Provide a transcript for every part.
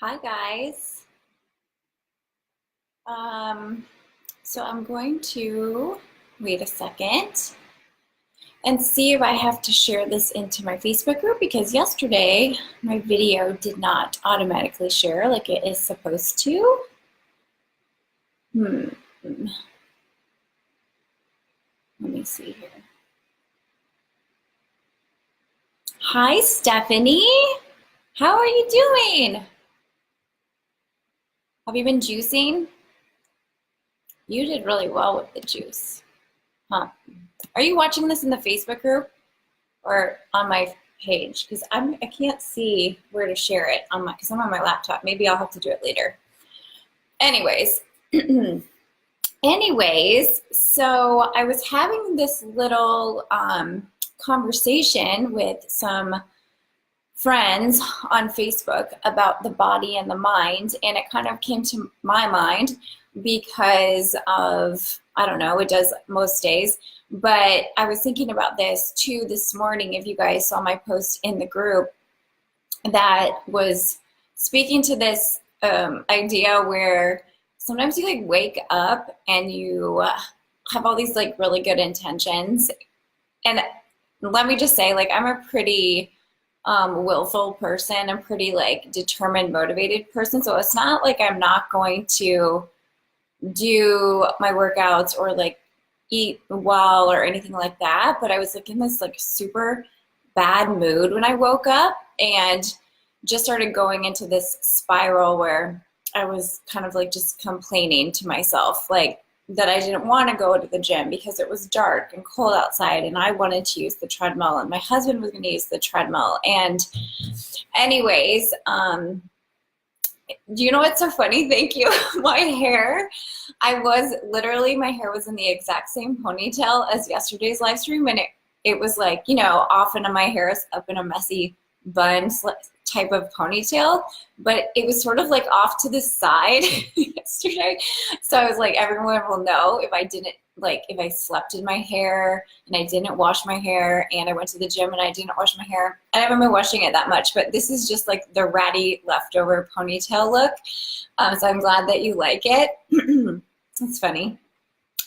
Hi guys. Um, so I'm going to wait a second and see if I have to share this into my Facebook group because yesterday my video did not automatically share like it is supposed to. Hmm. Let me see here. Hi Stephanie. How are you doing? Have you been juicing? You did really well with the juice. Huh. Are you watching this in the Facebook group or on my page? Because I can't see where to share it on my because I'm on my laptop. Maybe I'll have to do it later. Anyways, so I was having this little conversation with some friends on Facebook about the body and the mind, and it kind of came to my mind because of, I don't know, it does most days, but I was thinking about this too this morning. If you guys saw my post in the group, that was speaking to this idea where sometimes you like wake up and you have all these like really good intentions, and let me just say, like, I'm a pretty willful person. I'm pretty like determined, motivated person. So it's not like I'm not going to do my workouts or like eat well or anything like that. But I was like in this like super bad mood when I woke up and just started going into this spiral where I was kind of like just complaining to myself, like that I didn't want to go to the gym because it was dark and cold outside and I wanted to use the treadmill and my husband was going to use the treadmill. And anyways, do you know what's so funny? Thank you. My hair, my hair was in the exact same ponytail as yesterday's live stream. And it was like, often my hair is up in a messy bun type of ponytail, but it was sort of like off to the side yesterday. So I was like, everyone will know if I slept in my hair and I didn't wash my hair and I went to the gym and I didn't wash my hair. I haven't been washing it that much, but this is just like the ratty leftover ponytail look. So I'm glad that you like it. It's funny.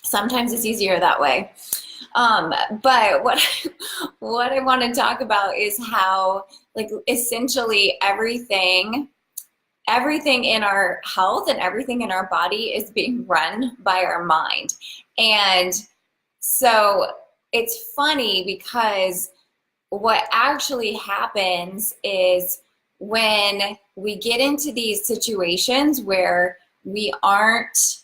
Sometimes it's easier that way. But what I want to talk about is how like essentially everything in our health and everything in our body is being run by our mind. And so it's funny because what actually happens is when we get into these situations where we aren't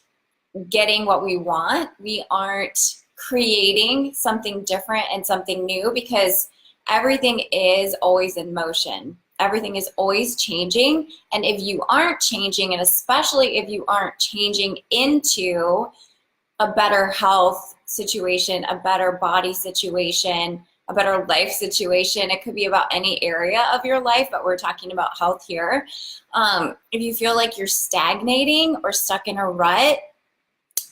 getting what we want, we aren't creating something different and something new because everything is always in motion. Everything is always changing. And if you aren't changing, and especially if you aren't changing into a better health situation, a better body situation, a better life situation, it could be about any area of your life, but we're talking about health here. If you feel like you're stagnating or stuck in a rut,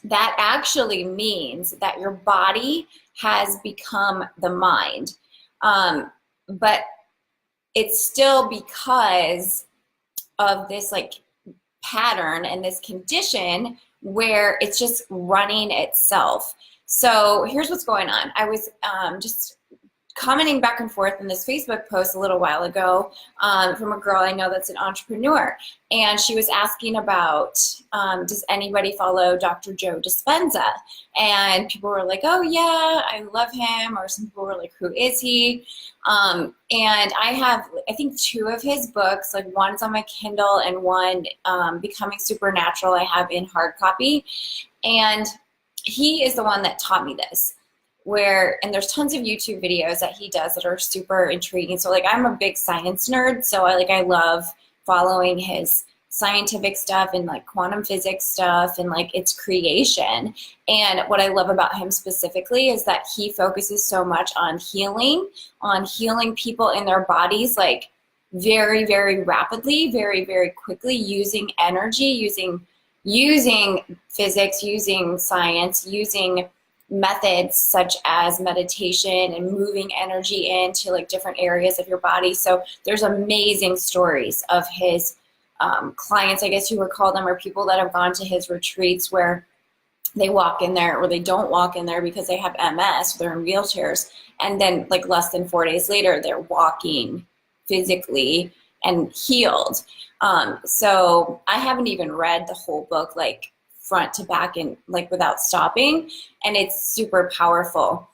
that actually means that your body has become the mind. But it's still because of this like pattern and this condition where it's just running itself. So here's what's going on. I was just commenting back and forth in this Facebook post a little while ago from a girl I know that's an entrepreneur. And she was asking about, does anybody follow Dr. Joe Dispenza? And people were like, oh yeah, I love him. Or some people were like, who is he? And I have, I think, 2 of his books, like one's on my Kindle and one, Becoming Supernatural, I have in hard copy. And he is the one that taught me this. And there's tons of YouTube videos that he does that are super intriguing. So like I'm a big science nerd, so I love following his scientific stuff and like quantum physics stuff and like its creation. And what I love about him specifically is that he focuses so much on healing people in their bodies, like very, very rapidly, very, very quickly, using energy, using physics, using science, using methods such as meditation and moving energy into like different areas of your body. So there's amazing stories of his clients, I guess you would call them, or people that have gone to his retreats where they walk in there or they don't walk in there because they have MS, they're in wheelchairs, and then like less than 4 days later, they're walking physically and healed. So I haven't even read the whole book, like front to back and like without stopping, and it's super powerful.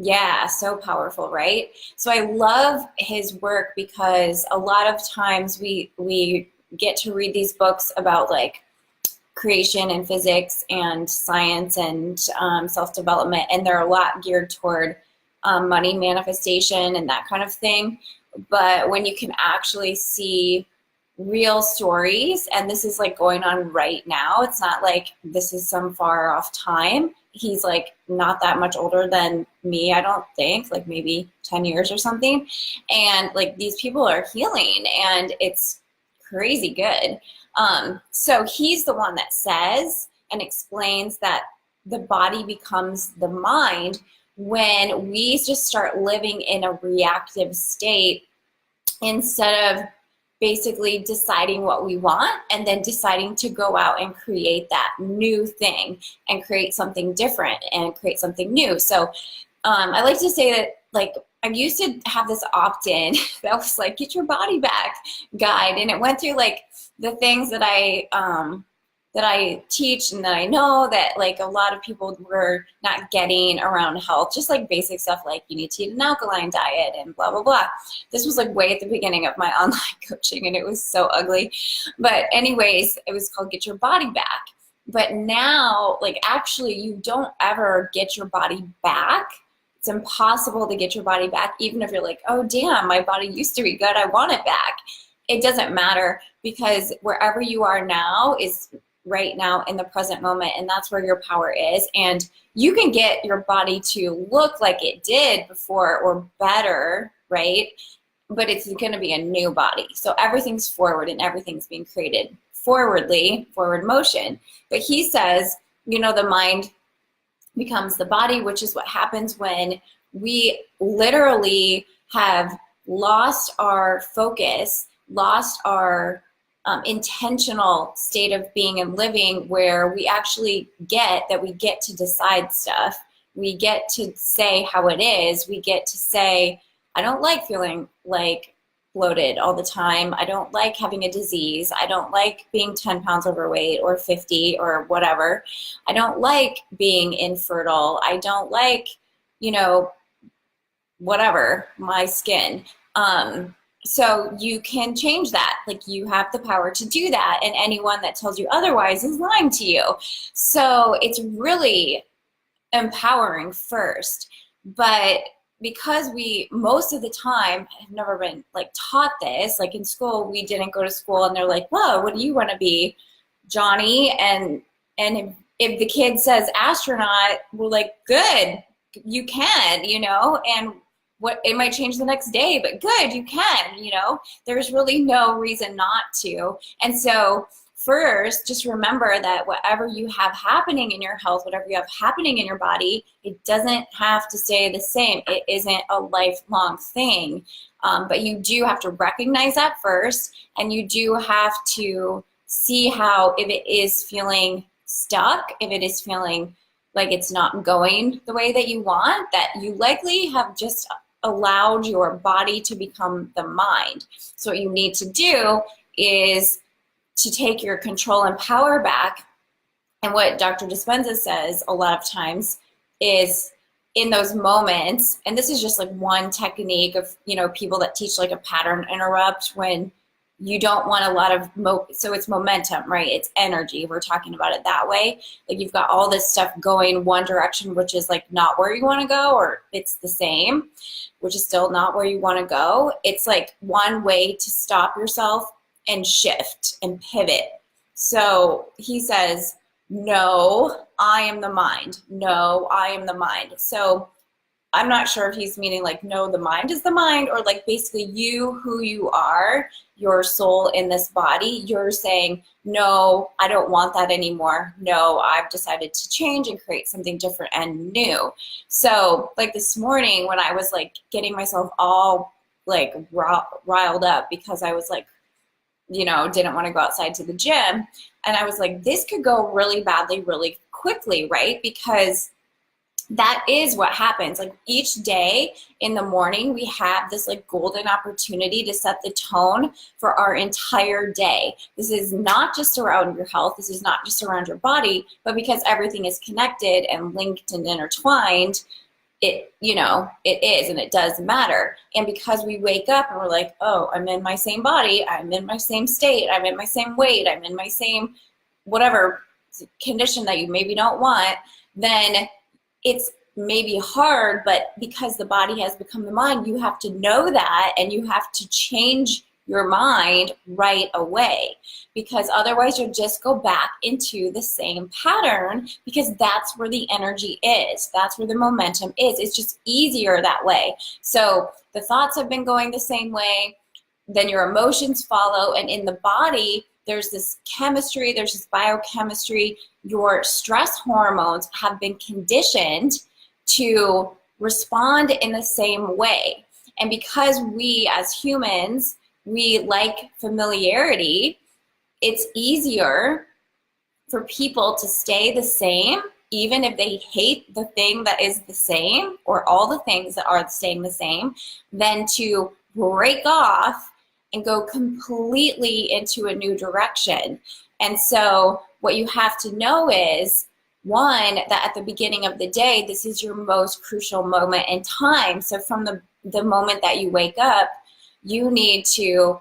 Yeah, so powerful, right? So I love his work because a lot of times we get to read these books about like creation and physics and science and self-development, and they're a lot geared toward money manifestation and that kind of thing. But when you can actually see real stories, and this is like going on right now, it's not like this is some far off time. He's like not that much older than me, I don't think, like maybe 10 years or something. And like these people are healing, and it's crazy good. So he's the one that says and explains that the body becomes the mind when we just start living in a reactive state instead of basically deciding what we want and then deciding to go out and create that new thing and create something different and create something new. So I like to say that, like, I used to have this opt-in that was like, get your body back guide. And it went through like the things that I teach and that I know that like a lot of people were not getting around health, just like basic stuff like you need to eat an alkaline diet and blah, blah, blah. This was like way at the beginning of my online coaching, and it was so ugly. But anyways, it was called Get Your Body Back. But now, like, actually you don't ever get your body back. It's impossible to get your body back, even if you're like, oh damn, my body used to be good, I want it back. It doesn't matter, because wherever you are now is right now in the present moment, and that's where your power is. And you can get your body to look like it did before or better, right? But it's going to be a new body. So everything's forward and everything's being created forwardly, forward motion. But he says, you know, the mind becomes the body, which is what happens when we literally have lost our focus, lost our intentional state of being and living, where we actually get that we get to decide stuff. We get to say how it is. We get to say, I don't like feeling like bloated all the time. I don't like having a disease. I don't like being 10 pounds overweight or 50 or whatever. I don't like being infertile. I don't like, you know, whatever, my skin. So you can change that. Like, you have the power to do that, and anyone that tells you otherwise is lying to you. So it's really empowering first. But because we most of the time have never been like taught this, like in school, we didn't go to school and they're like, whoa, what do you want to be, Johnny? And if the kid says astronaut, we're like, good, you can, you know, and what, it might change the next day, but good, you can, you know, there's really no reason not to. And so first, just remember that whatever you have happening in your health, whatever you have happening in your body, it doesn't have to stay the same. It isn't a lifelong thing. But you do have to recognize that first, and you do have to see how, if it is feeling stuck, if it is feeling like it's not going the way that you want, that you likely have just allowed your body to become the mind. So what you need to do is to take your control and power back. And what Dr. Dispenza says a lot of times is, in those moments, and this is just like one technique of, you know, people that teach like a pattern interrupt, when you don't want a lot of, so it's momentum, right? It's energy. We're talking about it that way. Like, you've got all this stuff going one direction, which is like not where you want to go, or it's the same, which is still not where you want to go. It's like one way to stop yourself and shift and pivot. So he says, no, I am the mind. No, I am the mind. So I'm not sure if he's meaning like, no, the mind is the mind, or like basically you, who you are, your soul in this body, you're saying, no, I don't want that anymore. No, I've decided to change and create something different and new. So like this morning when I was like getting myself all like riled up because I was like didn't want to go outside to the gym. And I was like, this could go really badly really quickly, right? Because that is what happens. Like each day in the morning, we have this like golden opportunity to set the tone for our entire day. This is not just around your health. This is not just around your body, but because everything is connected and linked and intertwined, it is, and it does matter. And because we wake up and we're like, oh, I'm in my same body, I'm in my same state, I'm in my same weight, I'm in my same whatever condition that you maybe don't want, then it's maybe hard, but because the body has become the mind, you have to know that, and you have to change your mind right away, because otherwise you'll just go back into the same pattern, because that's where the energy is. That's where the momentum is. It's just easier that way. So the thoughts have been going the same way, then your emotions follow, and in the body, there's this chemistry, there's this biochemistry. Your stress hormones have been conditioned to respond in the same way. And because we as humans, we like familiarity, it's easier for people to stay the same, even if they hate the thing that is the same, or all the things that are staying the same, than to break off and go completely into a new direction. And so what you have to know is, one, that at the beginning of the day, this is your most crucial moment in time. So from the moment that you wake up, you need to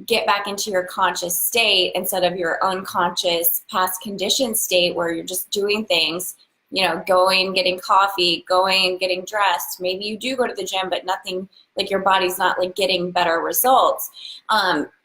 get back into your conscious state instead of your unconscious past conditioned state where you're just doing things, going, getting coffee, going, getting dressed. Maybe you do go to the gym, but nothing, like your body's not like getting better results.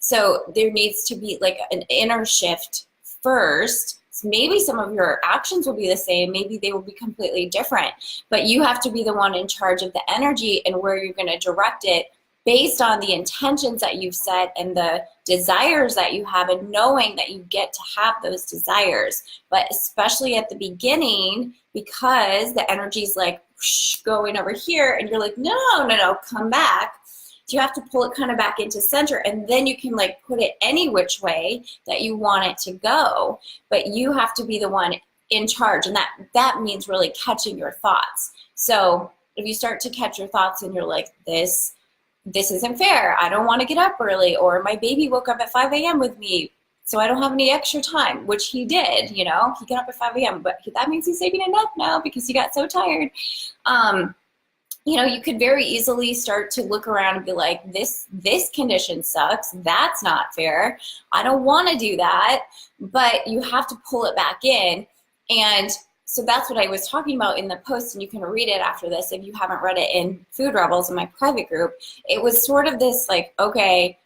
So there needs to be like an inner shift first. So maybe some of your actions will be the same, maybe they will be completely different, but you have to be the one in charge of the energy and where you're going to direct it based on the intentions that you've set and the desires that you have, and knowing that you get to have those desires. But especially at the beginning, because the energy's like going over here and you're like, no, come back. So you have to pull it kind of back into center, and then you can like put it any which way that you want it to go. But you have to be the one in charge, and that means really catching your thoughts. So if you start to catch your thoughts and you're like, this isn't fair, I don't want to get up early, or my baby woke up at 5 a.m. with me, so I don't have any extra time, which he did, he got up at 5 a.m., but that means he's taking a nap now because he got so tired. You could very easily start to look around and be like, this condition sucks, that's not fair, I don't want to do that, but you have to pull it back in. And so that's what I was talking about in the post, and you can read it after this if you haven't read it in Food Rebels in my private group. It was sort of this like, okay,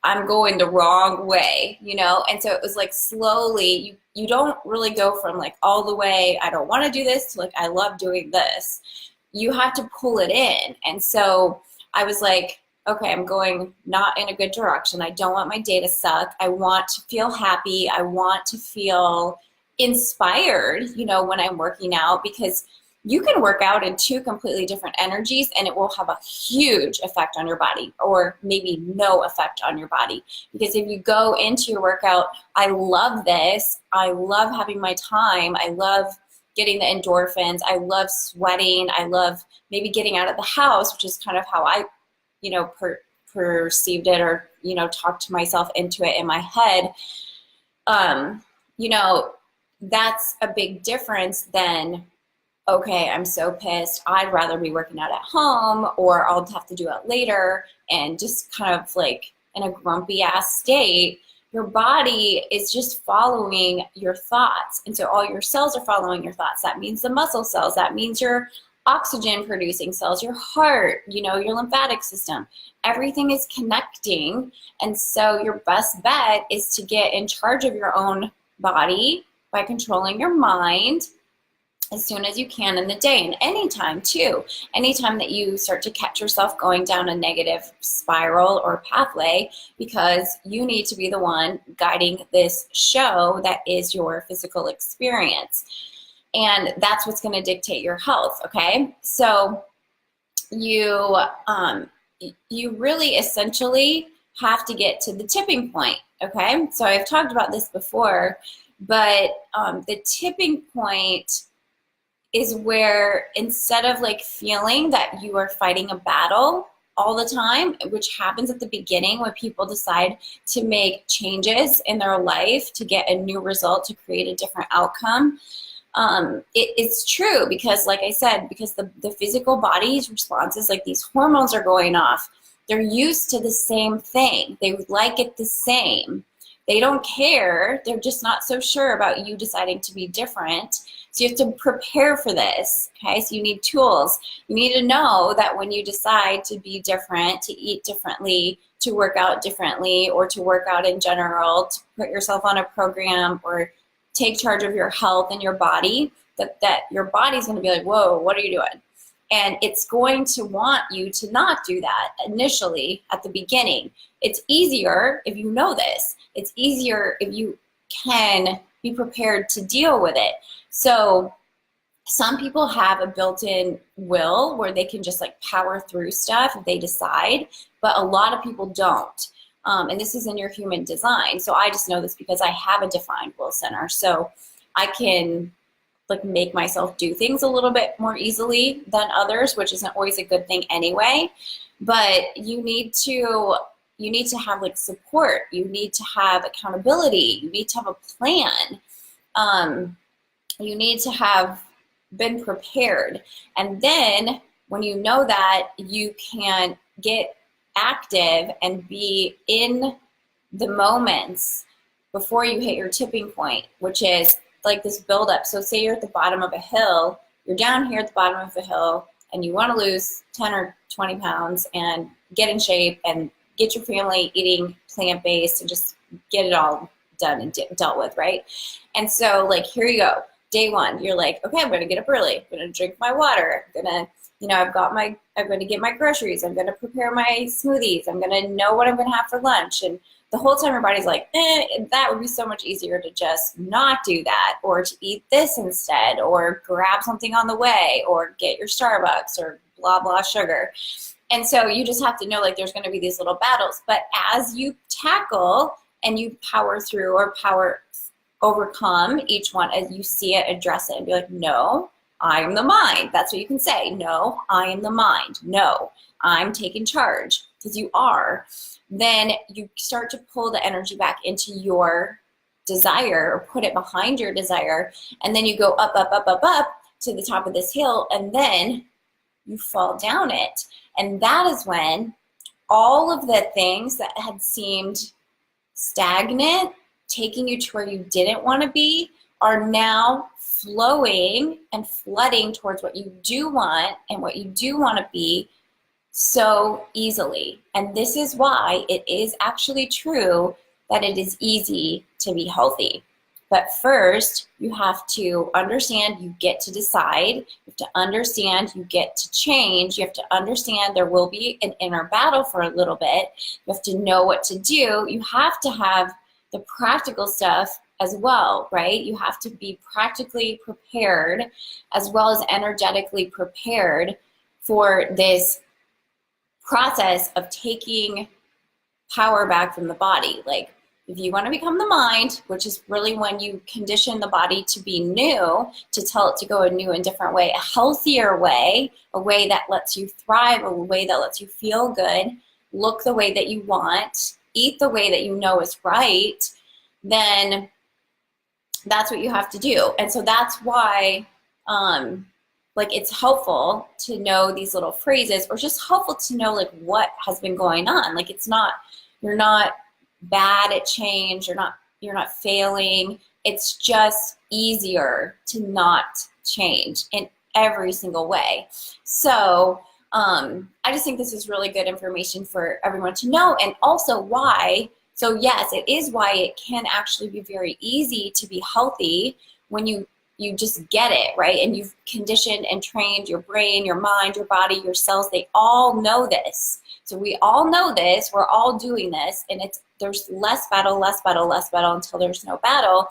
I'm going the wrong way, and so it was like slowly, you don't really go from like all the way, I don't want to do this, to like, I love doing this. You have to pull it in. And so I was like, okay, I'm going not in a good direction. I don't want my day to suck. I want to feel happy. I want to feel inspired, when I'm working out, because you can work out in two completely different energies and it will have a huge effect on your body, or maybe no effect on your body. Because if you go into your workout, I love this, I love having my time, I love getting the endorphins, I love sweating, I love maybe getting out of the house, which is kind of how I, perceived it, or, talked to myself into it in my head. That's a big difference than, okay, I'm so pissed, I'd rather be working out at home, or I'll have to do it later, and just kind of like in a grumpy ass state. Your body is just following your thoughts. And so all your cells are following your thoughts. That means the muscle cells, that means your oxygen producing cells, your heart, your lymphatic system. Everything is connecting. And so your best bet is to get in charge of your own body by controlling your mind as soon as you can in the day, and anytime too. Anytime that you start to catch yourself going down a negative spiral or pathway, because you need to be the one guiding this show that is your physical experience. And that's what's going to dictate your health, okay? So you really essentially have to get to the tipping point. Okay, so I've talked about this before, but the tipping point is where, instead of like feeling that you are fighting a battle all the time, which happens at the beginning when people decide to make changes in their life to get a new result, to create a different outcome. It's true because, like I said, because the physical body's responses, like these hormones are going off, they're used to the same thing. They like it the same. They don't care. They're just not so sure about you deciding to be different. So you have to prepare for this, okay? So you need tools. You need to know that when you decide to be different, to eat differently, to work out differently, or to work out in general, to put yourself on a program or take charge of your health and your body, that your body's going to be like, whoa, what are you doing? And it's going to want you to not do that initially at the beginning. It's easier if you know this. It's easier if you can be prepared to deal with it. So some people have a built-in will where they can just like power through stuff if they decide, but a lot of people don't. And this is in your human design. So I just know this because I have a defined will center. So I can like make myself do things a little bit more easily than others, which isn't always a good thing anyway. But you need to have like support. You need to have accountability. You need to have a plan. You need to have been prepared. And then when you know that, you can get active and be in the moments before you hit your tipping point, which is like this buildup. So say you're at the bottom of a hill, you're down here at the bottom of the hill, and you want to lose 10 or 20 pounds and get in shape and get your family eating plant-based and just get it all done and dealt with, right? And so like, here you go. Day one, you're like, okay, I'm going to get up early. I'm going to drink my water. I'm going to, I'm going to get my groceries. I'm going to prepare my smoothies. I'm going to know what I'm going to have for lunch. And the whole time your body's like, that would be so much easier to just not do that, or to eat this instead, or grab something on the way, or get your Starbucks, or blah, blah, sugar. And so you just have to know like there's going to be these little battles. But as you tackle and you power through or overcome each one, as you see it, address it, and be like, no, I am the mind. That's what you can say. No, I am the mind. No, I'm taking charge, because you are. Then you start to pull the energy back into your desire, or put it behind your desire. And then you go up, up, up, up, up to the top of this hill, and then you fall down it. And that is when all of the things that had seemed stagnant, taking you to where you didn't want to be, are now flowing and flooding towards what you do want and what you do want to be so easily. And this is why it is actually true that it is easy to be healthy. But first, you have to understand you get to decide. You have to understand you get to change. You have to understand there will be an inner battle for a little bit. You have to know what to do. You have to have the practical stuff as well, right? You have to be practically prepared as well as energetically prepared for this process of taking power back from the body. Like, if you want to become the mind, which is really when you condition the body to be new, to tell it to go a new and different way, a healthier way, a way that lets you thrive, a way that lets you feel good, look the way that you want, eat the way that you know is right, then that's what you have to do. And so that's why like it's helpful to know these little phrases, or just helpful to know like what has been going on. Like, it's not, you're not bad at change, you're not failing. It's just easier to not change in every single way. So I just think this is really good information for everyone to know. And also why, so yes, it is why it can actually be very easy to be healthy when you just get it, right? And you've conditioned and trained your brain, your mind, your body, your cells. They all know this. So we all know this. We're all doing this. And there's less battle, less battle, less battle until there's no battle.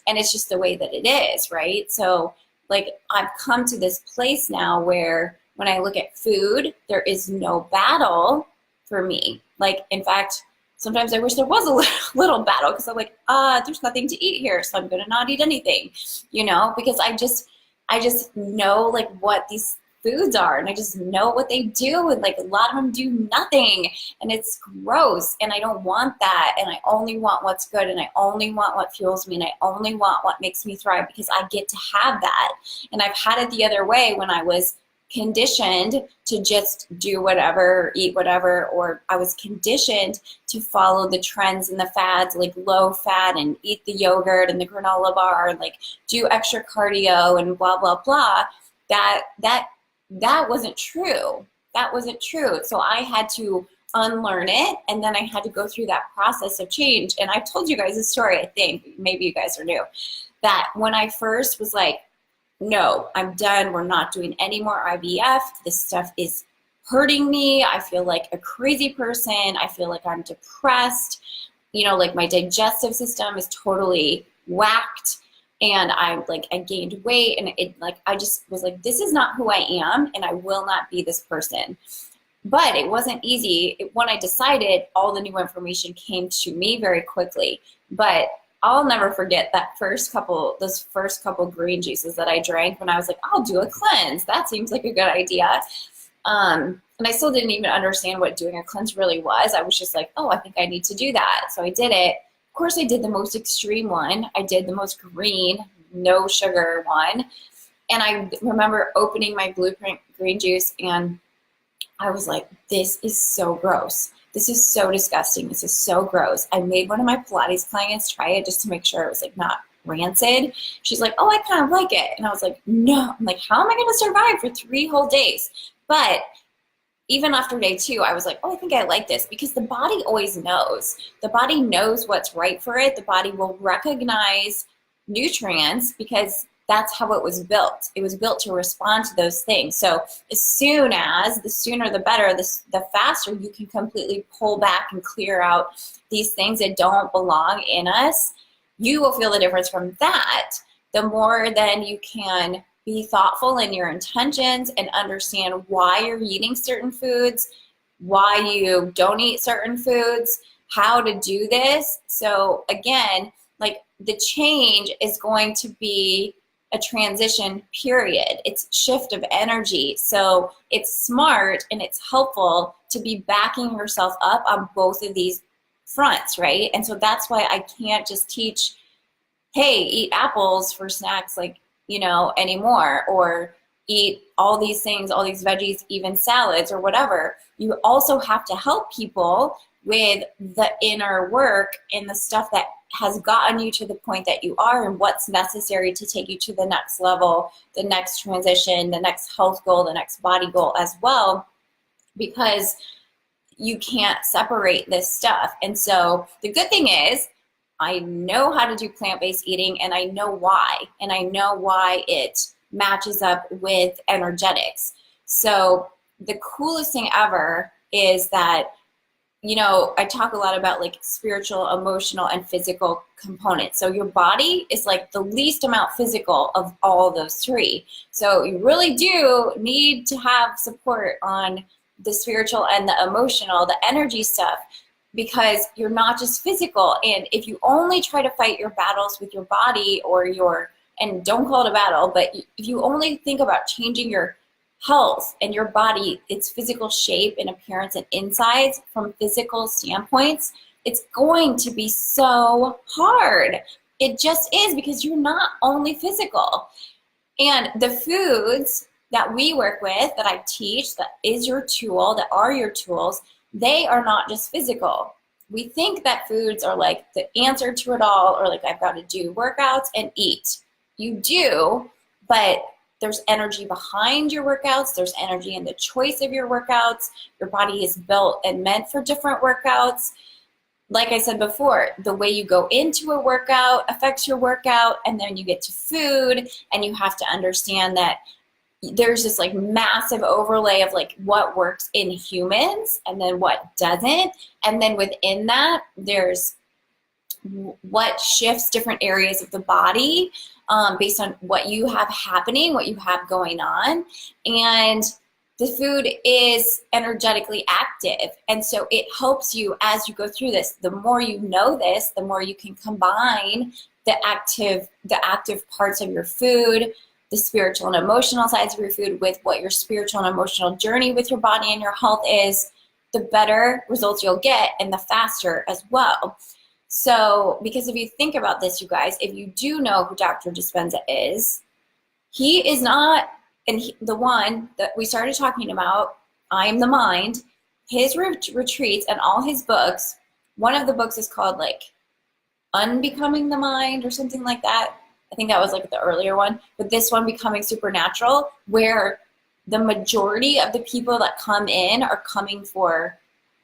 And it's just the way that it is, right? So like, I've come to this place now where when I look at food, there is no battle for me. Like, in fact, sometimes I wish there was a little battle, because I'm like, there's nothing to eat here, so I'm gonna not eat anything, because I just know like what these foods are, and I just know what they do, and like a lot of them do nothing, and it's gross, and I don't want that, and I only want what's good, and I only want what fuels me, and I only want what makes me thrive, because I get to have that. And I've had it the other way when I was conditioned to just do whatever, eat whatever, or I was conditioned to follow the trends and the fads, like low fat and eat the yogurt and the granola bar and like do extra cardio and blah blah blah. That wasn't true. That wasn't true. So I had to unlearn it, and then I had to go through that process of change. And I've told you guys a story, I think maybe you guys are new, that when I first was like, no, I'm done. We're not doing any more IVF. This stuff is hurting me. I feel like a crazy person. I feel like I'm depressed. Like my digestive system is totally whacked. And I gained weight, and I just was like, this is not who I am, and I will not be this person. But it wasn't easy. When I decided, all the new information came to me very quickly. But I'll never forget those first couple green juices that I drank when I was like, I'll do a cleanse. That seems like a good idea. And I still didn't even understand what doing a cleanse really was. I was just like, oh, I think I need to do that. So I did it. Of course, I did the most extreme one. I did the most green, no sugar one. And I remember opening my Blueprint green juice, and I was like, this is so gross. This is so disgusting. This is so gross. I made one of my Pilates clients try it just to make sure it was like not rancid. She's like, oh, I kind of like it. And I was like, no. I'm like, how am I going to survive for 3 whole days? But even after day 2, I was like, oh, I think I like this, because the body always knows. The body knows what's right for it. The body will recognize nutrients because that's how it was built. It was built to respond to those things. So the sooner the better, the faster you can completely pull back and clear out these things that don't belong in us, you will feel the difference from that. The more then you can be thoughtful in your intentions and understand why you're eating certain foods, why you don't eat certain foods, how to do this. So again, like the change is going to be a transition period. It's shift of energy. So it's smart and it's helpful to be backing yourself up on both of these fronts, right? And so that's why I can't just teach, hey, eat apples for snacks, anymore, or eat all these things, all these veggies, even salads or whatever. You also have to help people with the inner work and the stuff that has gotten you to the point that you are, and what's necessary to take you to the next level, the next transition, the next health goal, the next body goal as well, because you can't separate this stuff. And so the good thing is, I know how to do plant-based eating, and I know why. And I know why it matches up with energetics. So the coolest thing ever is that, I talk a lot about like spiritual, emotional, and physical components. So your body is like the least amount physical of all those 3. So you really do need to have support on the spiritual and the emotional, the energy stuff, because you're not just physical. And if you only try to fight your battles with your body and don't call it a battle, but if you only think about changing your health and your body, its physical shape and appearance and insides from physical standpoints, it's going to be so hard. It just is, because you're not only physical. And the foods that we work with, that I teach, that is your tool, that are your tools, they are not just physical. We think that foods are like the answer to it all, or like I've got to do workouts and eat. You do, but there's energy behind your workouts. There's energy in the choice of your workouts. Your body is built and meant for different workouts. Like I said before, the way you go into a workout affects your workout, and then you get to food, and you have to understand that there's this like massive overlay of like what works in humans and then what doesn't. And then within that, there's what shifts different areas of the body based on what you have happening, what you have going on. And the food is energetically active. And so it helps you as you go through this. The more you know this, the more you can combine the active parts of your food, the spiritual and emotional sides of your food with what your spiritual and emotional journey with your body and your health is, the better results you'll get and the faster as well. So, because if you think about this, you guys, if you do know who Dr. Dispenza is, he is not, and the one that we started talking about, I Am the Mind, his retreats and all his books, one of the books is called like Unbecoming the Mind or something like that. I think that was like the earlier one, but this one, Becoming Supernatural, where the majority of the people that come in are coming for,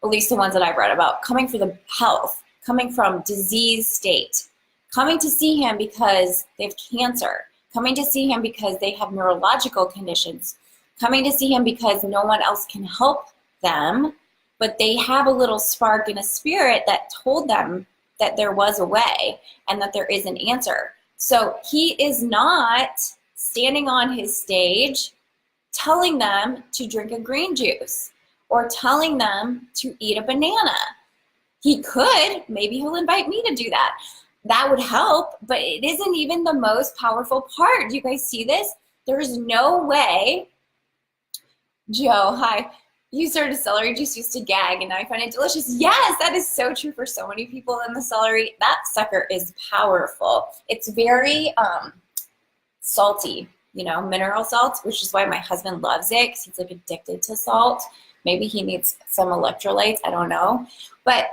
at least the ones that I've read about, coming for the health, coming from disease state, coming to see him because they have cancer, coming to see him because they have neurological conditions, coming to see him because no one else can help them, but they have a little spark in a spirit that told them that there was a way and that there is an answer. So he is not standing on his stage telling them to drink a green juice or telling them to eat a banana. He could, maybe he'll invite me to do that. That would help, but it isn't even the most powerful part. Do you guys see this? There is no way. Joe, hi. You started celery juice used to gag and now I find it delicious. Yes, that is so true for so many people in the celery. That sucker is powerful. It's very salty, you know, mineral salt, which is why my husband loves it because he's like addicted to salt. Maybe he needs some electrolytes, I don't know. But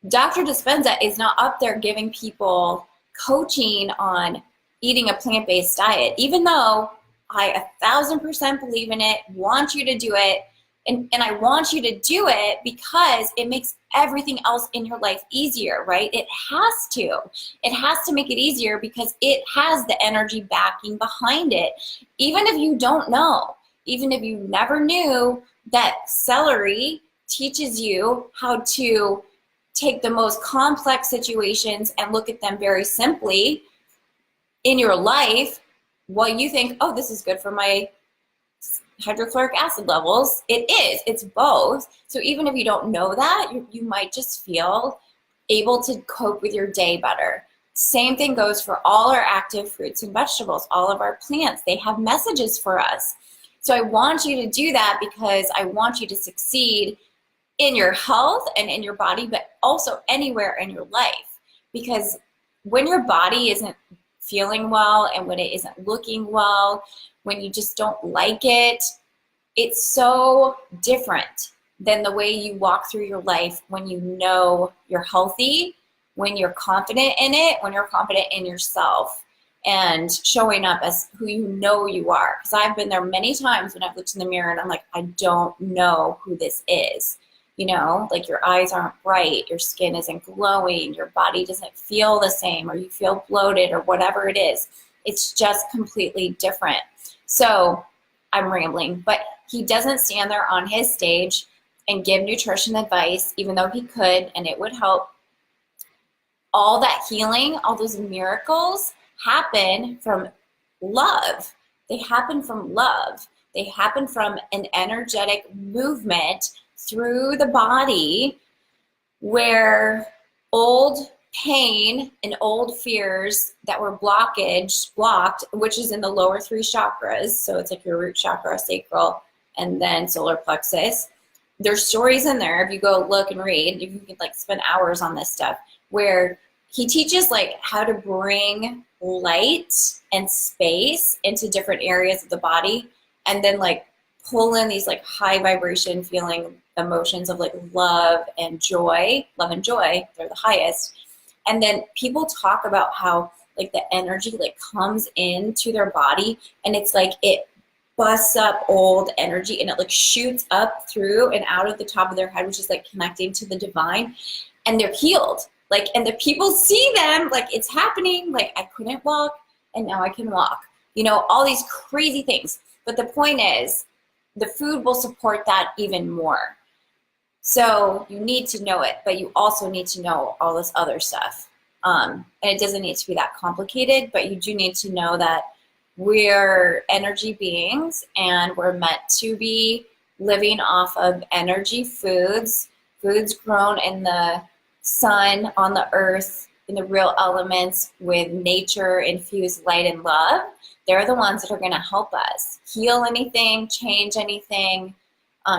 Dr. Dispenza is not up there giving people coaching on eating a plant-based diet, even though I 1,000% believe in it, want you to do it, and I want you to do it because it makes everything else in your life easier, right? It has to. It has to make it easier because it has the energy backing behind it. Even if you don't know, even if you never knew that celery teaches you how to take the most complex situations and look at them very simply in your life, while you think, oh, this is good for my hydrochloric acid levels. It is. It's both. So even if you don't know that, you might just feel able to cope with your day better. Same thing goes for all our active fruits and vegetables, all of our plants. They have messages for us. So I want you to do that because I want you to succeed in your health and in your body, but also anywhere in your life. Because when your body isn't feeling well and when it isn't looking well, when you just don't like it, it's so different than the way you walk through your life when you know you're healthy, when you're confident in it, when you're confident in yourself and showing up as who you know you are. Because I've been there many times when I've looked in the mirror and I'm like, I don't know who this is. You know, like your eyes aren't bright, your skin isn't glowing, your body doesn't feel the same, or you feel bloated or whatever it is. It's just completely different. So I'm rambling, but he doesn't stand there on his stage and give nutrition advice, even though he could, and it would help. All that healing, all those miracles happen from love. They happen from love. They happen from an energetic movement through the body where old pain and old fears that were blocked, which is in the lower three chakras. So it's like your root chakra, sacral, and then solar plexus. There's stories in there. If you go look and read, you can like spend hours on this stuff where he teaches like how to bring light and space into different areas of the body and then like pull in these like high vibration feeling emotions of like love and joy. Love and joy, they're the highest. And then people talk about how like the energy like comes into their body and it's like it busts up old energy and it like shoots up through and out of the top of their head, which is like connecting to the divine, and they're healed. Like, and the people see them, like it's happening, like I couldn't walk and now I can walk, you know, all these crazy things. But the point is, the food will support that even more. So you need to know it, but you also need to know all this other stuff. And it doesn't need to be that complicated, but you do need to know that we're energy beings, and we're meant to be living off of energy foods, foods grown in the sun, on the earth, in the real elements, with nature infused light and love. They're the ones that are going to help us heal anything, change anything,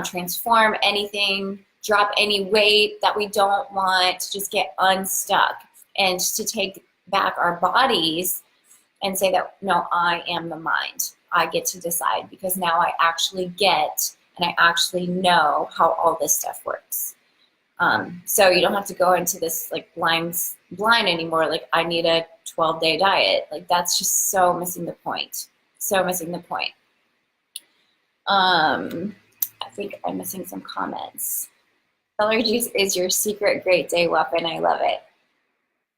transform anything, drop any weight that we don't want, just get unstuck, and just to take back our bodies and say that, no, I am the mind. I get to decide, because now I actually get and I actually know how all this stuff works. So you don't have to go into this like blind anymore. Like, I need a 12-day diet. Like, that's just so missing the point. So missing the point. I think I'm missing some comments. Celery juice is your secret great day weapon. I love it.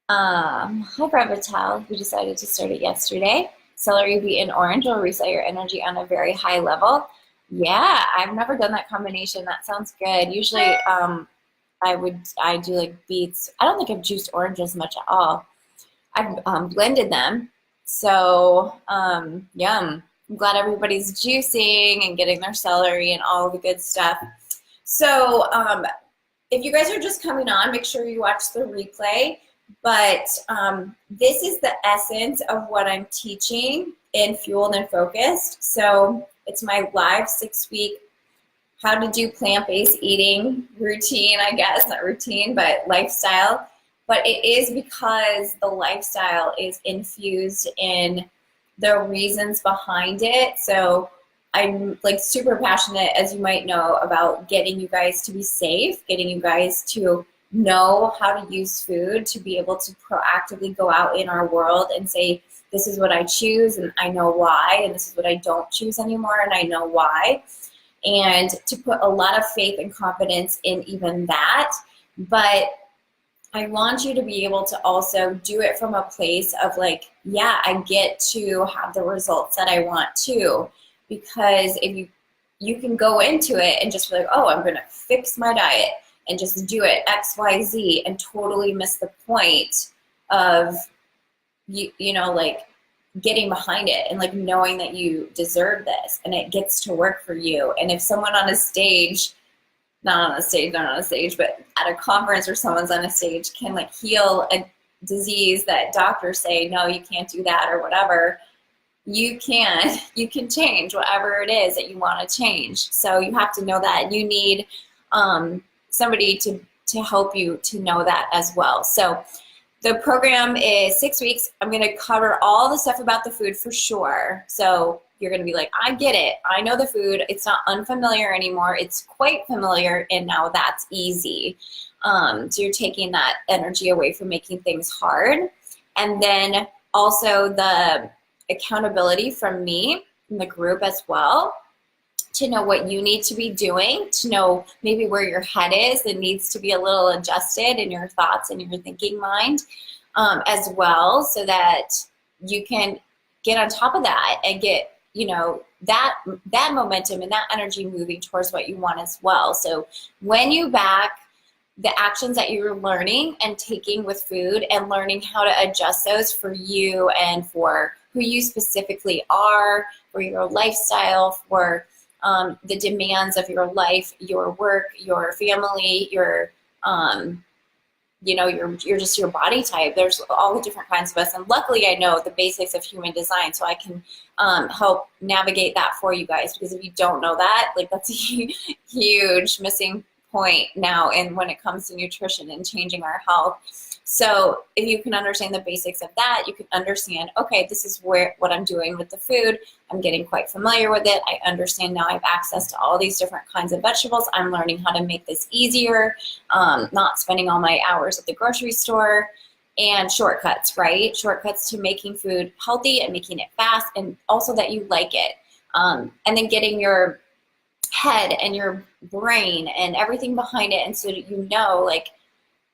Hi, Bravatal, who decided to start it yesterday. Celery, beet, and orange will reset your energy on a very high level. Yeah, I've never done that combination. That sounds good. Usually, I do like beets. I don't think I've juiced oranges much at all. I've blended them. So, yum. I'm glad everybody's juicing and getting their celery and all the good stuff. So, if you guys are just coming on, make sure you watch the replay. But this is the essence of what I'm teaching in Fueled and Focused. So it's my live 6-week how to do plant-based eating routine, I guess, not routine, but lifestyle. But it is because the lifestyle is infused in the reasons behind it. So I'm like super passionate, as you might know, about getting you guys to be safe, getting you guys to know how to use food to be able to proactively go out in our world and say, this is what I choose and I know why, and this is what I don't choose anymore and I know why. And to put a lot of faith and confidence in even that. But I want you to be able to also do it from a place of like, yeah, I get to have the results that I want to. Because if you can go into it and just be like, oh, I'm going to fix my diet and just do it X, Y, Z, and totally miss the point of, you know, like getting behind it and like knowing that you deserve this and it gets to work for you. And if someone on a stage, not on a stage, but at a conference or someone's on a stage can like heal a disease that doctors say, no, you can't do that or whatever, you can change whatever it is that you want to change. So you have to know that you need somebody to help you to know that as well. So the program is 6 weeks. I'm going to cover all the stuff about the food for sure. So you're going to be like, I get it. I know the food. It's not unfamiliar anymore. It's quite familiar, and now that's easy. So you're taking that energy away from making things hard. And then also the accountability from me in the group as well, to know what you need to be doing, to know maybe where your head is and needs to be a little adjusted in your thoughts and your thinking mind as well, so that you can get on top of that and get, you know, that momentum and that energy moving towards what you want as well. So when you back the actions that you're learning and taking with food and learning how to adjust those for you and for who you specifically are, for your lifestyle, for the demands of your life, your work, your family, your, you know, your just your body type. There's all the different kinds of us. And luckily I know the basics of human design, so I can help navigate that for you guys. Because if you don't know that, like that's a huge missing point now in when it comes to nutrition and changing our health. So if you can understand the basics of that, you can understand, okay, this is what I'm doing with the food. I'm getting quite familiar with it. I understand now I have access to all these different kinds of vegetables. I'm learning how to make this easier, not spending all my hours at the grocery store, and shortcuts, right? Shortcuts to making food healthy and making it fast, and also that you like it. And then getting your head and your brain and everything behind it, and so that you know, like,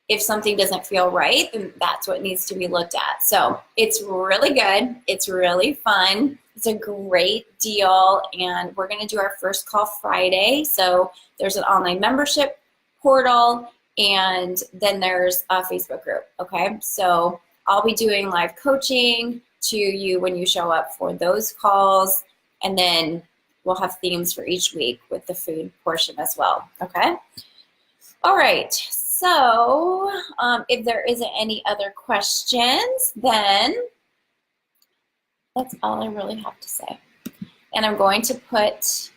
if something doesn't feel right, then that's what needs to be looked at. So it's really good. It's really fun. It's a great deal. And we're going to do our first call Friday. So there's an online membership portal, and then there's a Facebook group. Okay. So I'll be doing live coaching to you when you show up for those calls. And then we'll have themes for each week with the food portion as well, okay? All right, so if there isn't any other questions, then that's all I really have to say. And I'm going to put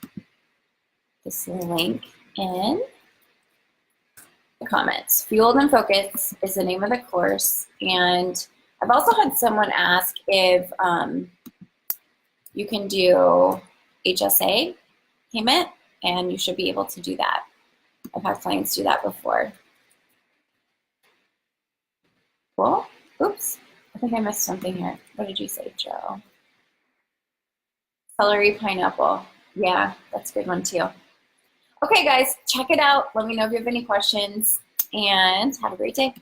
this link in the comments. Fueled and Focused is the name of the course. And I've also had someone ask if you can do HSA payment, and you should be able to do that. I've had clients do that before. Cool. Oops, I think I missed something here. What did you say, Joe? Celery pineapple. Yeah, that's a good one too. Okay, guys, check it out. Let me know if you have any questions, and have a great day.